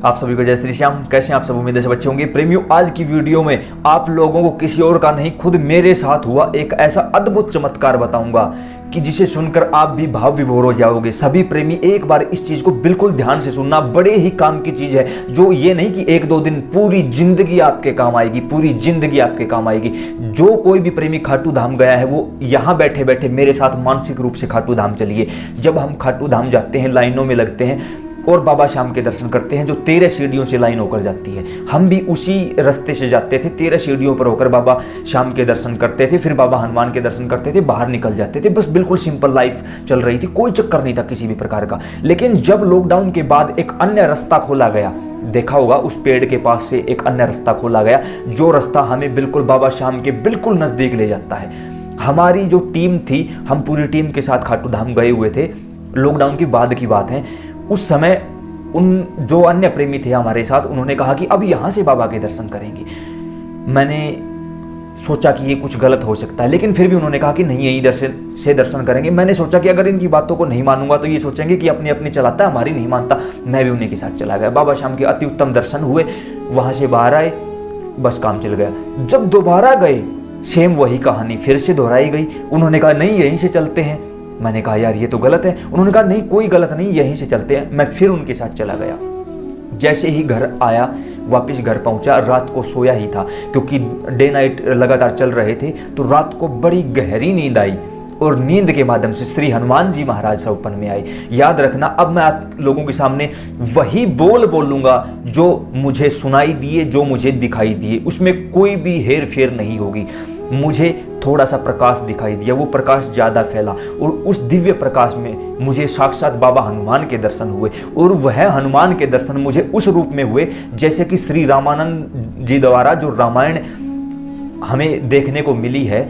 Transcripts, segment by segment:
आप सभी को जय श्री श्याम। कैसे हैं आप सब? उम्मीद है सब अच्छे होंगे। प्रेमियों, आज की वीडियो में आप लोगों को किसी और का नहीं, खुद मेरे साथ हुआ एक ऐसा अद्भुत चमत्कार बताऊंगा कि जिसे सुनकर आप भी भाव विभोर हो जाओगे। सभी प्रेमी एक बार इस चीज को बिल्कुल ध्यान से सुनना। बड़े ही काम की चीज है, जो ये नहीं कि एक दो दिन, पूरी जिंदगी आपके काम आएगी, पूरी जिंदगी आपके काम आएगी। जो कोई भी प्रेमी खाटू धाम गया है वो यहाँ बैठे बैठे मेरे साथ मानसिक रूप से खाटू धाम चलिए। जब हम खाटू धाम जाते हैं, लाइनों में लगते हैं और बाबा श्याम के दर्शन करते हैं, जो 13 सीढ़ियों से लाइन होकर जाती है। हम भी उसी रास्ते से जाते थे, 13 सीढ़ियों पर होकर बाबा श्याम के दर्शन करते थे, फिर बाबा हनुमान के दर्शन करते थे, बाहर निकल जाते थे। बस बिल्कुल सिंपल लाइफ चल रही थी, कोई चक्कर नहीं था किसी भी प्रकार का। लेकिन जब लॉकडाउन के बाद एक अन्य रास्ता खोला गया, देखा होगा उस पेड़ के पास से एक अन्य रास्ता खोला गया, जो रास्ता हमें बिल्कुल बाबा श्याम के बिल्कुल नजदीक ले जाता है। हमारी जो टीम थी, हम पूरी टीम के साथ खाटू धाम गए हुए थे। लॉकडाउन के बाद की बात है। उस समय उन जो अन्य प्रेमी थे हमारे साथ, उन्होंने कहा कि अब यहाँ से बाबा के दर्शन करेंगे। मैंने सोचा कि ये कुछ गलत हो सकता है, लेकिन फिर भी उन्होंने कहा कि नहीं, यहीं से दर्शन करेंगे। मैंने सोचा कि अगर इनकी बातों को नहीं मानूंगा तो ये सोचेंगे कि अपनी अपनी चलाता है, हमारी नहीं मानता। मैं भी उन्हीं के साथ चला गया। बाबा श्याम के अति उत्तम दर्शन हुए, वहाँ से बाहर आए, बस काम चल गया। जब दोबारा गए, सेम वही कहानी फिर से दोहराई गई। उन्होंने कहा नहीं, यहीं से चलते हैं। मैंने कहा यार ये तो गलत है। उन्होंने कहा नहीं, कोई गलत नहीं, यहीं से चलते हैं। मैं फिर उनके साथ चला गया। जैसे ही घर आया, वापस घर पहुंचा, रात को सोया ही था क्योंकि डे नाइट लगातार चल रहे थे, तो रात को बड़ी गहरी नींद आई और नींद के माध्यम से श्री हनुमान जी महाराज सपन में आए। याद रखना, अब मैं आप लोगों के सामने वही बोलूंगा जो मुझे सुनाई दिए, जो मुझे दिखाई दिए, उसमें कोई भी हेर फेर नहीं होगी। मुझे थोड़ा सा प्रकाश दिखाई दिया, वो प्रकाश ज्यादा फैला और उस दिव्य प्रकाश में मुझे साक्षात बाबा हनुमान के दर्शन हुए। और वह हनुमान के दर्शन मुझे उस रूप में हुए जैसे कि श्री रामानंद जी द्वारा जो रामायण हमें देखने को मिली है,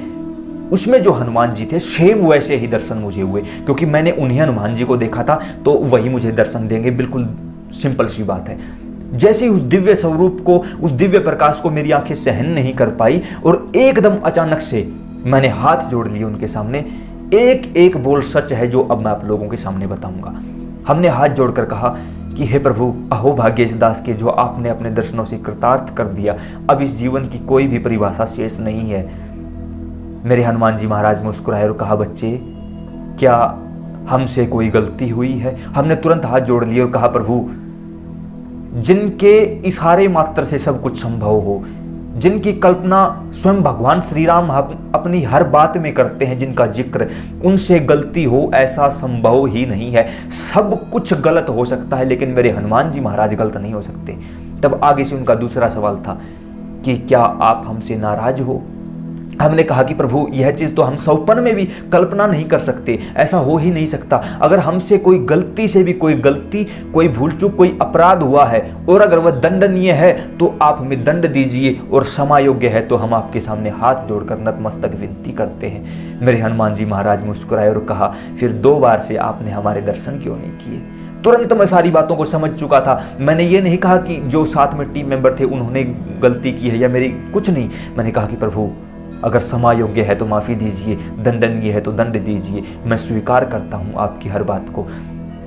उसमें जो हनुमान जी थे सेम वैसे ही दर्शन मुझे हुए। क्योंकि मैंने उन्हीं हनुमान जी को देखा था, तो वही मुझे दर्शन देंगे। बिल्कुल सिंपल सी बात है। जैसे उस दिव्य स्वरूप को, उस दिव्य प्रकाश को मेरी आंखें सहन नहीं कर पाई और एकदम अचानक से मैंने हाथ जोड़ लिए उनके सामने। एक एक बोल सच है जो अब मैं आप लोगों के सामने बताऊंगा। हमने हाथ जोड़कर कहा कि हे प्रभु, अहो भाग्येश दास के, जो आपने अपने दर्शनों से कृतार्थ कर दिया। अब इस जीवन की कोई भी परिभाषा शेष नहीं है। मेरे हनुमान जी महाराज मुस्कुराए और कहा, बच्चे क्या हमसे कोई गलती हुई है? हमने तुरंत हाथ जोड़ लिए और कहा, प्रभु जिनके इशारे मात्र से सब कुछ संभव हो, जिनकी कल्पना स्वयं भगवान श्री राम अपनी हर बात में करते हैं, जिनका जिक्र, उनसे गलती हो ऐसा संभव ही नहीं है। सब कुछ गलत हो सकता है लेकिन मेरे हनुमान जी महाराज गलत नहीं हो सकते। तब आगे से उनका दूसरा सवाल था कि क्या आप हमसे नाराज हो? हमने कहा कि प्रभु यह चीज तो हम स्वप्न में भी कल्पना नहीं कर सकते, ऐसा हो ही नहीं सकता। अगर हमसे कोई गलती से भी कोई गलती, कोई भूल चूक, कोई अपराध हुआ है और अगर वह दंडनीय है तो आप हमें दंड दीजिए, और समायोग्य है तो हम आपके सामने हाथ जोड़कर नतमस्तक विनती करते हैं। मेरे हनुमान जी महाराज मुस्कुराए और कहा, फिर 2 बार से आपने हमारे दर्शन क्यों नहीं किए? तुरंत मैं सारी बातों को समझ चुका था। मैंने ये नहीं कहा कि जो साथ में टीम मेंबर थे उन्होंने गलती की है या मेरी, कुछ नहीं। मैंने कहा कि प्रभु अगर समायोग्य है तो माफ़ी दीजिए, दंडनीय है तो दंड दीजिए। मैं स्वीकार करता हूँ आपकी हर बात को।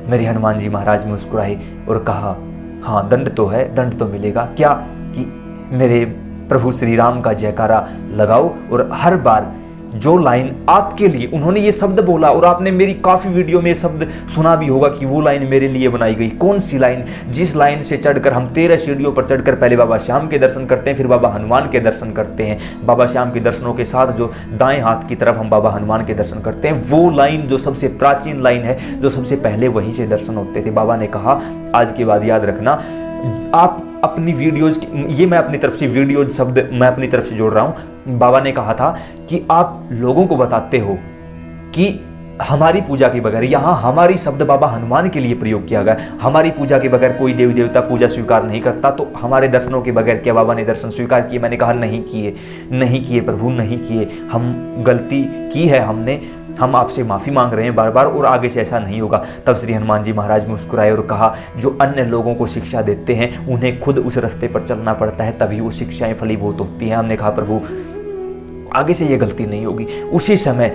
मेरे हनुमान जी महाराज मुस्कुराए और कहा, हाँ दंड तो है, दंड तो मिलेगा। क्या कि मेरे प्रभु श्री राम का जयकारा लगाओ और हर बार जो लाइन आपके लिए, उन्होंने ये शब्द बोला और आपने मेरी काफ़ी वीडियो में शब्द सुना भी होगा कि वो लाइन मेरे लिए बनाई गई। कौन सी लाइन? जिस लाइन से चढ़कर हम 13 सीढ़ियों पर चढ़कर पहले बाबा श्याम के दर्शन करते हैं, फिर बाबा हनुमान के दर्शन करते हैं। बाबा श्याम के दर्शनों के साथ जो दाएं हाथ की तरफ हम बाबा हनुमान के दर्शन करते हैं, वो लाइन जो सबसे प्राचीन लाइन है, जो सबसे पहले वहीं से दर्शन होते थे। बाबा ने कहा, आज के बाद याद रखना, आप अपनी वीडियोज, ये मैं अपनी तरफ से वीडियोज शब्द मैं अपनी तरफ से जोड़ रहा हूं। बाबा ने कहा था कि आप लोगों को बताते हो कि हमारी पूजा के बगैर, यहाँ हमारी शब्द बाबा हनुमान के लिए प्रयोग किया गया, हमारी पूजा के बगैर कोई देवी देवता पूजा स्वीकार नहीं करता, तो हमारे दर्शनों के बगैर क्या बाबा ने दर्शन स्वीकार किए? मैंने कहा नहीं किए, नहीं किए प्रभु, नहीं किए। हम गलती की है हमने, हम आपसे माफ़ी मांग रहे हैं बार बार और आगे से ऐसा नहीं होगा। तब श्री हनुमान जी महाराज मुस्कुराए और कहा, जो अन्य लोगों को शिक्षा देते हैं उन्हें खुद उस रास्ते पर चलना पड़ता है, तभी वो शिक्षाएं फलीभूत होती हैं। हमने कहा प्रभु आगे से ये गलती नहीं होगी। उसी समय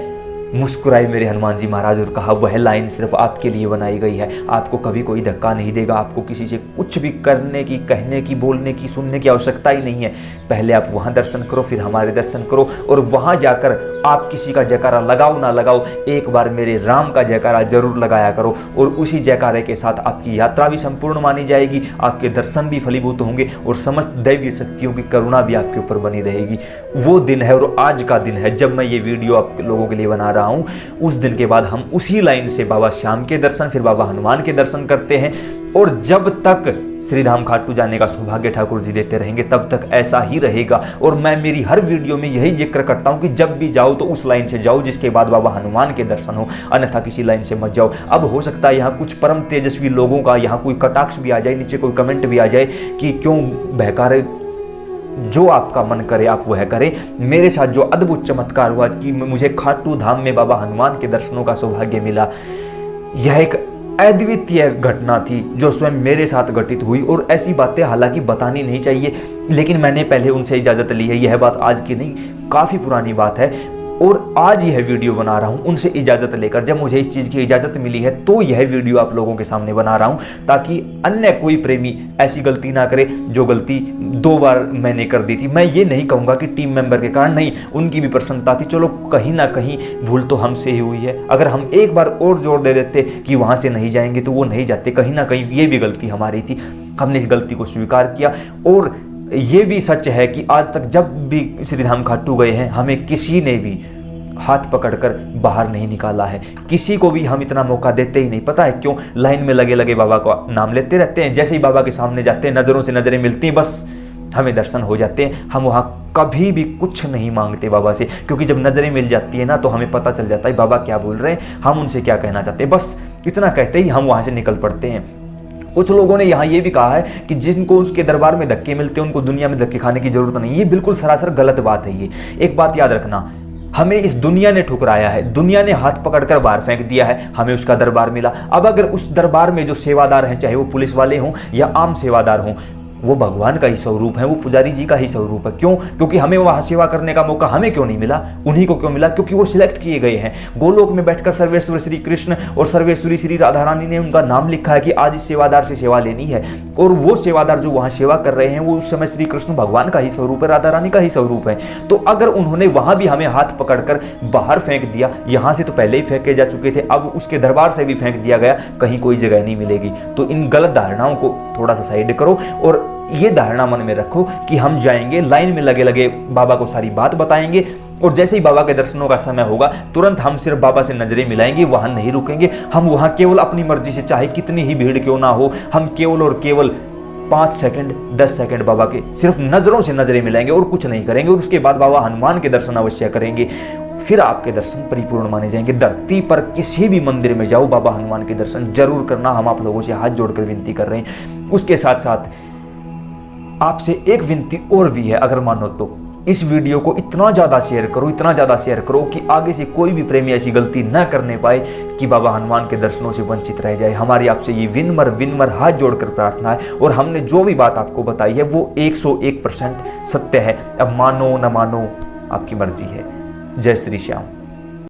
मुस्कुराए मेरे हनुमान जी महाराज और कहा, वह लाइन सिर्फ आपके लिए बनाई गई है, आपको कभी कोई धक्का नहीं देगा, आपको किसी से कुछ भी करने की, कहने की, बोलने की, सुनने की आवश्यकता ही नहीं है। पहले आप वहाँ दर्शन करो, फिर हमारे दर्शन करो, और वहाँ जाकर आप किसी का जयकारा लगाओ ना लगाओ, एक बार मेरे राम का जयकारा जरूर लगाया करो, और उसी जयकारे के साथ आपकी यात्रा भी संपूर्ण मानी जाएगी, आपके दर्शन भी फलीभूत होंगे, और समस्त दैवीय शक्तियों की करुणा भी आपके ऊपर बनी रहेगी। वो दिन है और आज का दिन है जब मैं ये वीडियो आप लोगों के लिए बना रहा हूँ। उस दिन के बाद हम उसी लाइन से बाबा श्याम के दर्शन, फिर बाबा हनुमान के दर्शन करते हैं, और जब तक श्री धाम खाटू जाने का सौभाग्य ठाकुर जी देते रहेंगे तब तक ऐसा ही रहेगा। और मैं मेरी हर वीडियो में यही जिक्र करता हूं कि जब भी जाओ तो उस लाइन से जाओ जिसके बाद बाबा हनुमान के दर्शन हो, अन्यथा किसी लाइन से मत जाओ। अब हो सकता है यहाँ कुछ परम तेजस्वी लोगों का यहाँ कोई कटाक्ष भी आ जाए, नीचे कोई कमेंट भी आ जाए कि क्यों बहका रहे, जो आपका मन करे आप वह करें। मेरे साथ जो अद्भुत चमत्कार हुआ कि मुझे खाटू धाम में बाबा हनुमान के दर्शनों का सौभाग्य मिला, यह एक अद्वितीय घटना थी जो स्वयं मेरे साथ घटित हुई। और ऐसी बातें हालांकि बतानी नहीं चाहिए, लेकिन मैंने पहले उनसे इजाज़त ली है। यह बात आज की नहीं, काफ़ी पुरानी बात है, और आज यह वीडियो बना रहा हूँ उनसे इजाज़त लेकर। जब मुझे इस चीज़ की इजाज़त मिली है तो यह वीडियो आप लोगों के सामने बना रहा हूँ, ताकि अन्य कोई प्रेमी ऐसी गलती ना करे जो गलती 2 बार मैंने कर दी थी। मैं ये नहीं कहूँगा कि टीम मेंबर के कारण, नहीं, उनकी भी प्रसन्नता थी, चलो कहीं ना कहीं भूल तो हमसे ही हुई है। अगर हम एक बार और जोर दे देते कि वहाँ से नहीं जाएंगे तो वो नहीं जाते, कहीं ना कहीं ये भी गलती हमारी थी। हमने इस गलती को स्वीकार किया, और ये भी सच है कि आज तक जब भी श्री धाम खाटू गए हैं हमें किसी ने भी हाथ पकड़कर बाहर नहीं निकाला है, किसी को भी हम इतना मौका देते ही नहीं। पता है क्यों? लाइन में लगे लगे बाबा का नाम लेते रहते हैं, जैसे ही बाबा के सामने जाते हैं नज़रों से नज़रें मिलती हैं, बस हमें दर्शन हो जाते हैं। हम वहाँ कभी भी कुछ नहीं मांगते बाबा से, क्योंकि जब नज़रें मिल जाती है ना तो हमें पता चल जाता है बाबा क्या बोल रहे हैं, हम उनसे क्या कहना चाहते हैं। बस इतना कहते ही हम वहाँ से निकल पड़ते हैं। कुछ लोगों ने यहाँ ये भी कहा है कि जिनको उसके दरबार में धक्के मिलते हैं उनको दुनिया में धक्के खाने की जरूरत नहीं। ये बिल्कुल सरासर गलत बात है। ये एक बात याद रखना, हमें इस दुनिया ने ठुकराया है, दुनिया ने हाथ पकड़कर बाहर फेंक दिया है, हमें उसका दरबार मिला। अब अगर उस दरबार में जो सेवादार हैं, चाहे वो पुलिस वाले हों या आम सेवादार हों, वो भगवान का ही स्वरूप है, वो पुजारी जी का ही स्वरूप है। क्यों? क्योंकि हमें वहाँ सेवा करने का मौका हमें क्यों नहीं मिला, उन्हीं को क्यों मिला? क्योंकि वो सिलेक्ट किए गए हैं। गोलोक में बैठकर सर्वेश्वर श्री कृष्ण और सर्वेश्वरी श्री राधा रानी ने उनका नाम लिखा है कि आज इस सेवादार से सेवा लेनी है, और वो सेवादार जो वहाँ सेवा कर रहे हैं वो उस समय श्री कृष्ण भगवान का ही स्वरूप है, राधा रानी का ही स्वरूप है। तो अगर उन्होंने वहाँ भी हमें हाथ पकड़कर बाहर फेंक दिया, यहाँ से तो पहले ही फेंके जा चुके थे, अब उसके दरबार से भी फेंक दिया गया, कहीं कोई जगह नहीं मिलेगी। तो इन गलत धारणाओं को थोड़ा सा साइड करो, और ये धारणा मन में रखो कि हम जाएंगे, लाइन में लगे लगे बाबा को सारी बात बताएंगे, और जैसे ही बाबा के दर्शनों का समय होगा तुरंत हम सिर्फ बाबा से नजरें मिलाएंगे, वहां नहीं रुकेंगे। हम वहां केवल अपनी मर्जी से, चाहे कितनी ही भीड़ क्यों ना हो, हम केवल और केवल 5 सेकंड 10 सेकंड बाबा के सिर्फ नजरों से नजरें मिलाएंगे और कुछ नहीं करेंगे। और उसके बाद बाबा हनुमान के दर्शन अवश्य करेंगे, फिर आपके दर्शन परिपूर्ण माने जाएंगे। धरती पर किसी भी मंदिर में जाओ, बाबा हनुमान के दर्शन जरूर करना, हम आप लोगों से हाथ जोड़कर विनती कर रहे हैं। उसके साथ साथ आपसे एक विनती और भी है, अगर मानो तो इस वीडियो को इतना ज़्यादा शेयर करो, इतना ज़्यादा शेयर करो कि आगे से कोई भी प्रेमी ऐसी गलती न करने पाए कि बाबा हनुमान के दर्शनों से वंचित रह जाए। हमारी आपसे ये विनम्र हाथ जोड़कर प्रार्थना है, और हमने जो भी बात आपको बताई है वो 101% सत्य है। अब मानो न मानो आपकी मर्जी है। जय श्री श्याम।